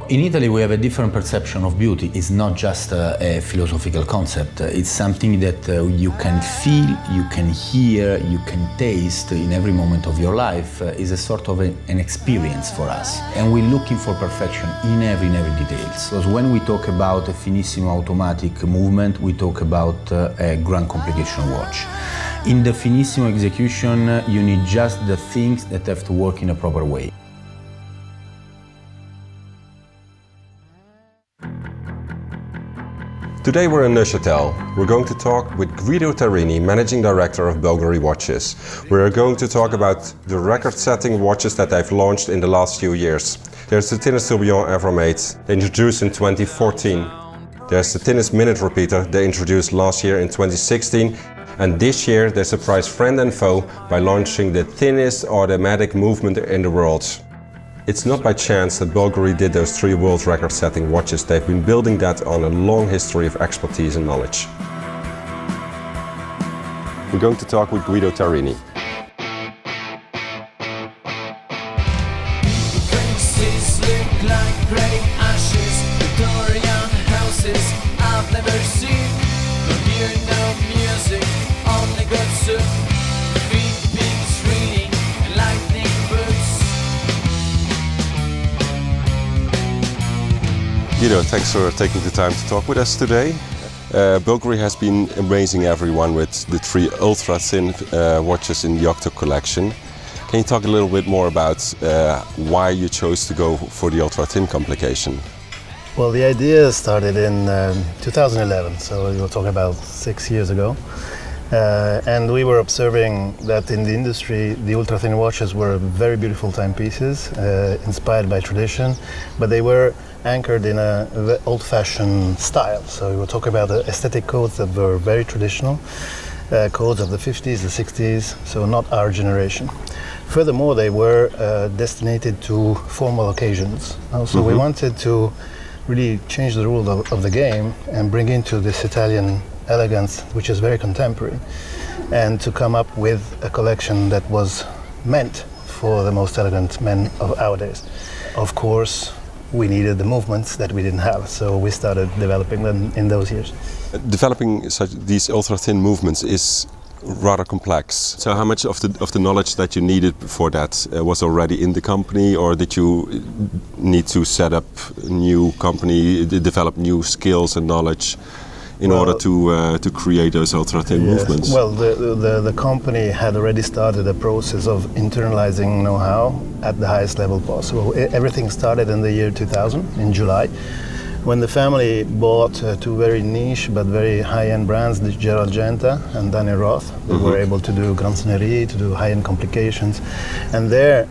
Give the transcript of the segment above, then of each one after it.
In Italy we have a different perception of beauty. It's not just a philosophical concept. It's something that you can feel, you can hear, you can taste in every moment of your life. It's a sort of an experience for us. And we're looking for perfection in every detail. So when we talk about a finissimo automatic movement, we talk about a grand complication watch. In the finissimo execution, you need just the things that have to work in a proper way. Today we're in Neuchâtel. We're going to talk with Guido Terreni, Managing Director of Bulgari Watches. We're going to talk about the record-setting watches that they've launched in the last few years. There's the thinnest tourbillon ever made, they introduced in 2014. There's the thinnest minute repeater they introduced last year in 2016. And this year they surprised friend and foe by launching the thinnest automatic movement in the world. It's not by chance that Bulgari did those 3 world record-setting watches. They've been building that on a long history of expertise and knowledge. We're going to talk with Guido Terreni. Faces look like grey ashes, Victorian houses I've never seen. Don't hear no music, only good soup. Big pigs reading, lightning boots. Guido, thanks for taking the time to talk with us today. Bulgari has been amazing everyone with the 3 ultra-thin watches in the Octo collection. Can you talk a little bit more about why you chose to go for the ultra-thin complication? Well, the idea started in 2011, so we were talking about 6 years ago. And we were observing that in the industry, the ultra-thin watches were very beautiful timepieces, inspired by tradition, but they were anchored in an old-fashioned style. So we were talking about the aesthetic codes that were very traditional, codes of the 50s, the 60s, so not our generation. Furthermore, they were destined to formal occasions. So we wanted to really change the rule of the game and bring into this Italian elegance, which is very contemporary, and to come up with a collection that was meant for the most elegant men of our days. Of course, we needed the movements that we didn't have, so we started developing them in those years. Developing these ultra-thin movements is rather complex. So how much of the knowledge that you needed for that was already in the company, or did you need to set up a new company, develop new skills and knowledge in order to create those ultra-thin movements? Well, the company had already started a process of internalizing know-how at the highest level possible. Everything started in the year 2000, in July, when the family bought 2 very niche but very high-end brands, the Gerald Genta and Daniel Roth. They were able to do Grand Sonnerie, to do high-end complications. And there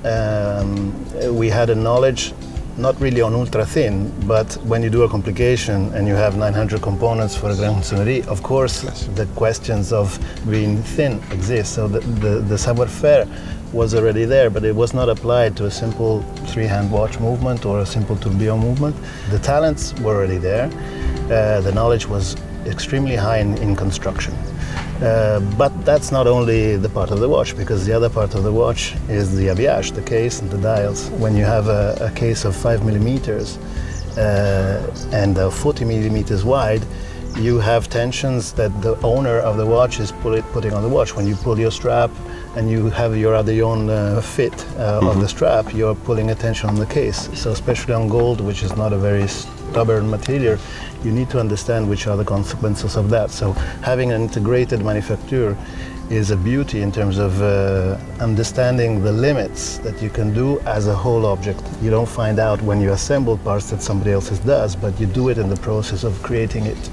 we had a knowledge not really on ultra thin, but when you do a complication and you have 900 components for a Grand Sonnerie, of course, the questions of being thin exist. So the savoir-faire was already there, but it was not applied to a simple 3-hand watch movement or a simple tourbillon movement. The talents were already there. The knowledge was extremely high in construction. But that's not only the part of the watch, because the other part of the watch is the habillage, the case and the dials. When you have a case of 5 millimeters and 40 millimeters wide, you have tensions that the owner of the watch is putting on the watch. When you pull your strap and you have your Adeon fit of the strap, you're pulling a tension on the case. So especially on gold, which is not a very stubborn material, you need to understand which are the consequences of that. So having an integrated manufacture is a beauty in terms of understanding the limits that you can do as a whole object. You don't find out when you assemble parts that somebody else does, but you do it in the process of creating it.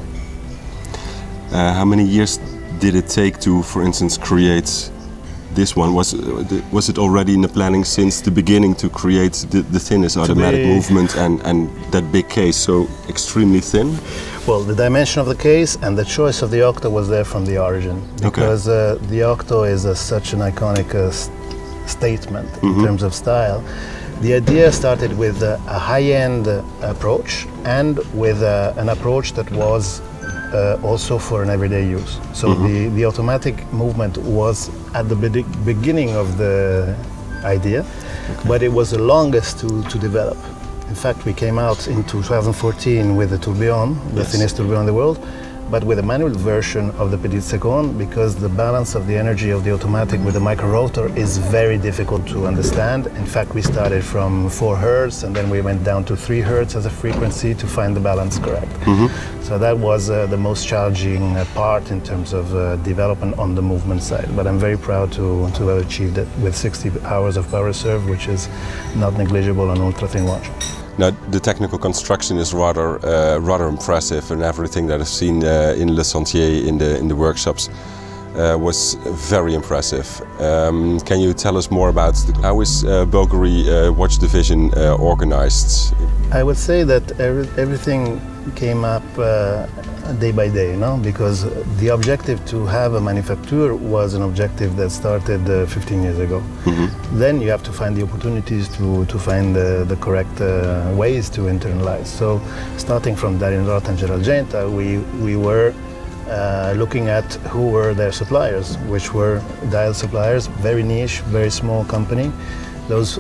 How many years did it take to, for instance, create this one? Was it already in the planning since the beginning to create the thinnest automatic movement and that big case, so extremely thin? Well, the dimension of the case and the choice of the Octo was there from the origin, because the Octo is such an iconic statement in terms of style. The idea started with a high-end approach and with an approach that was also for an everyday use. So the automatic movement was at the beginning of the idea, but it was the longest to develop. In fact, we came out in 2014 with the tourbillon, the Yes. thinnest tourbillon in the world, but with a manual version of the petite seconde, because the balance of the energy of the automatic with the micro rotor is very difficult to understand. In fact, we started from 4 hertz and then we went down to 3 hertz as a frequency to find the balance correct. So that was the most challenging part in terms of development on the movement side. But I'm very proud to have achieved it with 60 hours of power reserve, which is not negligible on ultra thin watch. Now, the technical construction is rather impressive, and everything that I've seen in Le Sentier in the workshops was very impressive. Can you tell us more about how is Bulgari Watch Division organized? I would say that everything came up day by day, because the objective to have a manufacturer was an objective that started 15 years ago. Then you have to find the opportunities to find the correct ways to internalize. So starting from Darinrot and Geralgenta, we were looking at who were their suppliers, which were dial suppliers, very niche, very small company. Those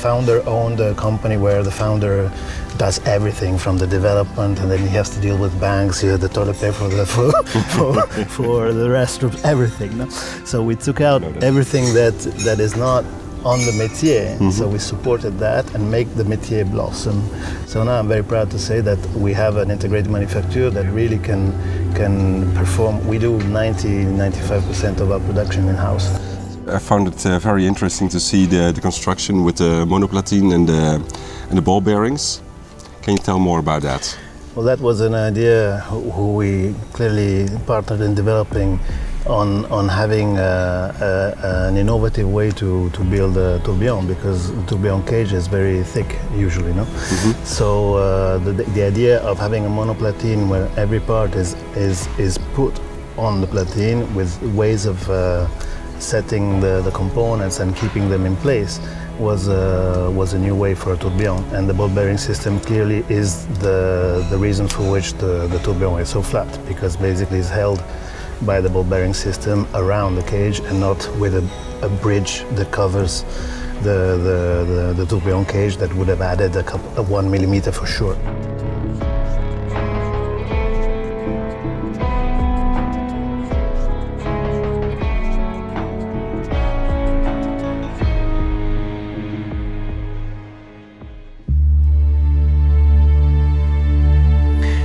founder-owned company where the founder does everything from the development, and then he has to deal with banks, the toilet paper for the restrooms, everything. No? So we took out everything that is not on the métier, so we supported that and make the métier blossom. So now I'm very proud to say that we have an integrated manufacturer that really can perform. We do 90-95% of our production in-house. I found it very interesting to see the construction with the monoplatine and the ball bearings. Can you tell more about that? Well, that was an idea who we clearly partnered in developing on having an innovative way to build a tourbillon, because the tourbillon cage is very thick usually, no? So the idea of having a monoplatine where every part is put on the platine with ways of setting the components and keeping them in place was a new way for a tourbillon, and the ball bearing system clearly is the reason for which the tourbillon is so flat, because basically it's held by the ball bearing system around the cage and not with a bridge that covers the tourbillon cage that would have added a 1 millimeter for sure.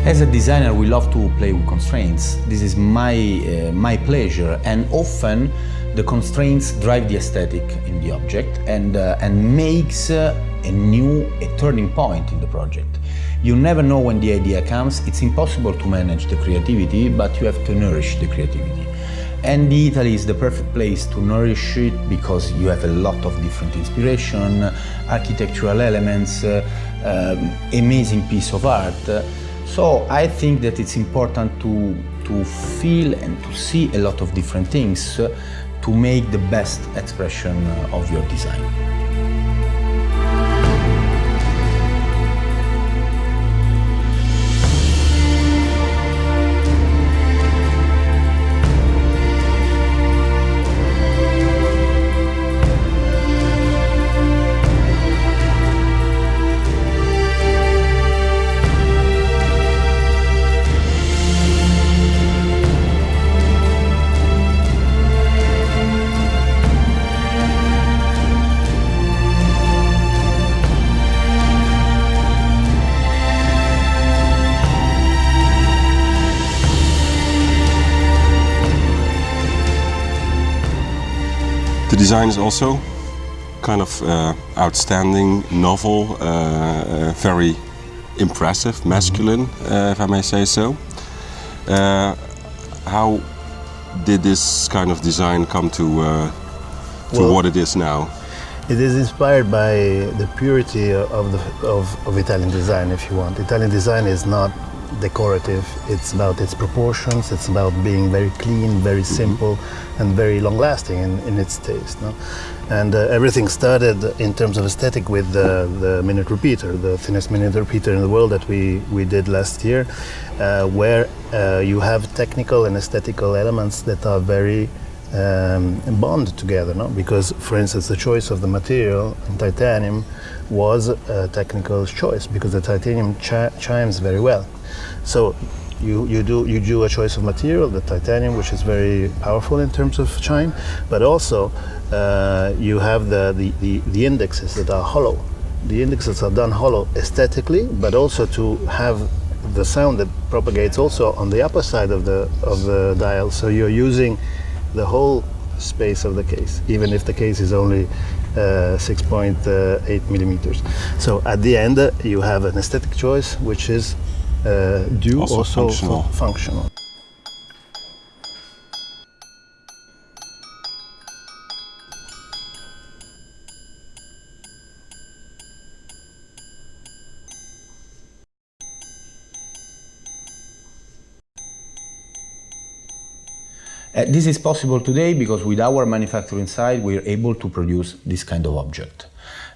As a designer, we love to play with constraints. This is my pleasure, and often the constraints drive the aesthetic in the object and makes a turning point in the project. You never know when the idea comes. It's impossible to manage the creativity, but you have to nourish the creativity. And Italy is the perfect place to nourish it because you have a lot of different inspiration, architectural elements, amazing piece of art. So I think that it's important to feel and to see a lot of different things to make the best expression of your design. The design is also kind of outstanding, novel, very impressive, masculine, if I may say so. How did this kind of design come to what it is now? It is inspired by the purity of Italian design, if you want. Italian design is not decorative, it's about its proportions, it's about being very clean, very simple, and very long-lasting in its taste. No? And everything started in terms of aesthetic with the minute repeater, the thinnest minute repeater in the world that we did last year, where you have technical and aesthetical elements that are very bond together, no? Because, for instance, the choice of the material in titanium was a technical choice because the titanium chimes very well. So you do a choice of material, the titanium, which is very powerful in terms of chime, but also you have the indexes that are hollow. The indexes are done hollow aesthetically, but also to have the sound that propagates also on the upper side of the dial. So you're using the whole space of the case, even if the case is only 6.8 millimeters. So at the end, you have an aesthetic choice, which is also functional. This is possible today because with our manufacturing side we're able to produce this kind of object.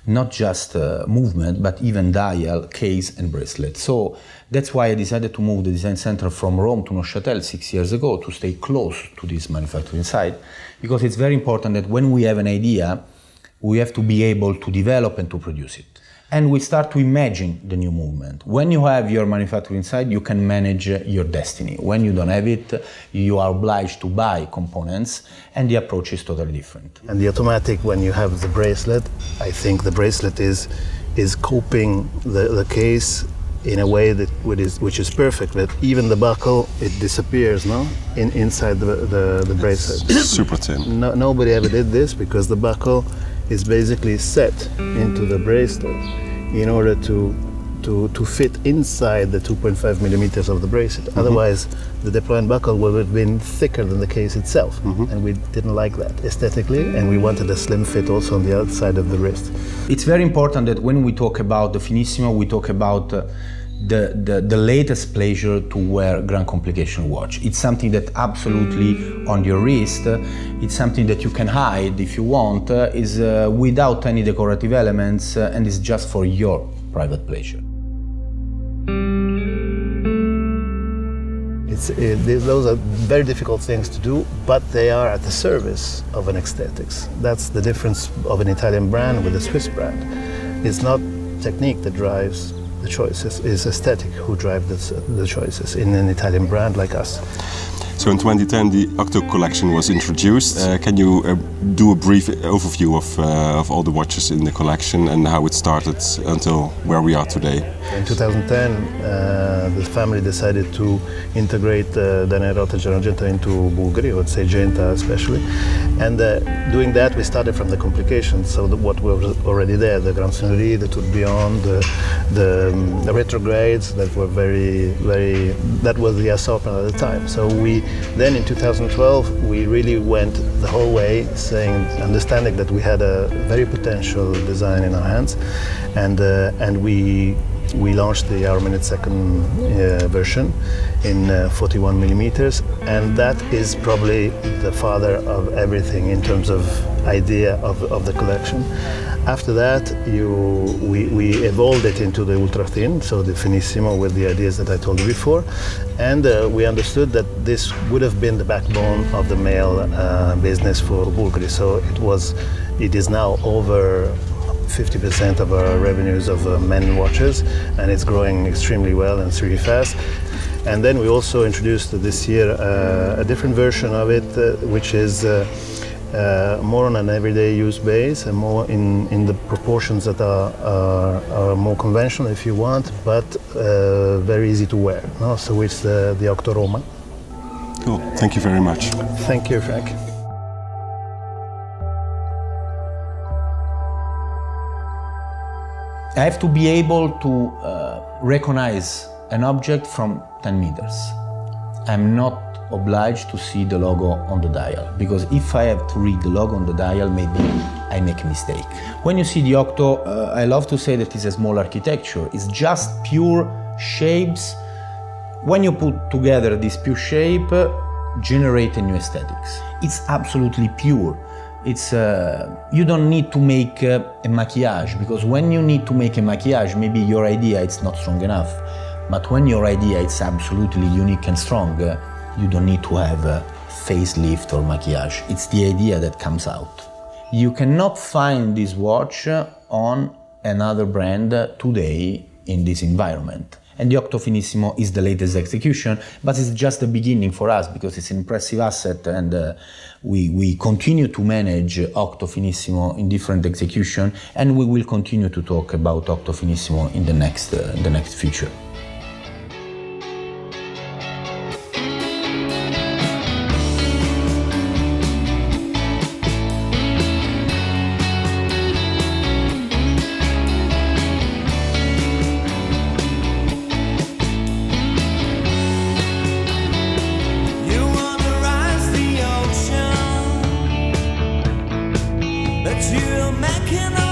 Not just movement, but even dial, case and bracelet. So that's why I decided to move the design center from Rome to Neuchâtel 6 years ago to stay close to this manufacturing side, because it's very important that when we have an idea, we have to be able to develop and to produce it. And we start to imagine the new movement. When you have your manufacturing side, you can manage your destiny. When you don't have it, you are obliged to buy components, and the approach is totally different. And the automatic, when you have the bracelet, I think the bracelet is coping the case in a way that which is perfect. But even the buckle, it disappears, no? Inside the bracelet. Super thin. Nobody ever did this because the buckle is basically set into the bracelet in order to fit inside the 2.5 millimeters of the bracelet. Mm-hmm. Otherwise, the deployant buckle would have been thicker than the case itself, mm-hmm. and we didn't like that aesthetically, and we wanted a slim fit also on the outside of the wrist. It's very important that when we talk about the Finissimo, we talk about the latest pleasure to wear grand complication watch. It's something that absolutely on your wrist, it's something that you can hide if you want, is without any decorative elements, and is just for your private pleasure. Those are very difficult things to do, but they are at the service of an aesthetics. That's the difference of an Italian brand with a Swiss brand. It's not technique that drives the choices, is aesthetic who drive the choices in an Italian brand like us. So in 2010 the Octo collection was introduced. Can you do a brief overview of all the watches in the collection and how it started until where we are today? In 2010 the family decided to integrate Danerotta Argenta into Bulgari, I would say Genta especially. And doing that we started from the complications, so what was already there, the Grand Signorie, the tourbillon, the retrogrades that were that was the assortment at the time. So then in 2012 we really went the whole way, understanding that we had a very potential design in our hands, and we launched the Hour Minute Second version in 41 millimeters, and that is probably the father of everything in terms of idea of the collection. After that, we evolved it into the ultra thin, so the Finissimo with the ideas that I told you before, and we understood that this would have been the backbone of the male business for Bulgari. So it is now over 50% of our revenues of men watches, and it's growing extremely well and it's really fast. And then we also introduced this year a different version of it, which is more on an everyday use base and more in the proportions that are more conventional if you want, but very easy to wear. No? So it's the Octo Roma. Cool, thank you very much. Thank you, Frank. I have to be able to recognize an object from 10 meters. I'm not obliged to see the logo on the dial, because if I have to read the logo on the dial, maybe I make a mistake. When you see the Octo, I love to say that it's a small architecture. It's just pure shapes. When you put together this pure shape, generate a new aesthetics. It's absolutely pure. It's you don't need to make a maquillage, because when you need to make a maquillage, maybe your idea it's not strong enough. But when your idea is absolutely unique and strong, you don't need to have facelift or maquillage. It's the idea that comes out. You cannot find this watch on another brand today in this environment. And the Octo Finissimo is the latest execution, but it's just the beginning for us because it's an impressive asset, and we continue to manage Octo Finissimo in different execution, and we will continue to talk about Octo Finissimo in the next future. You're making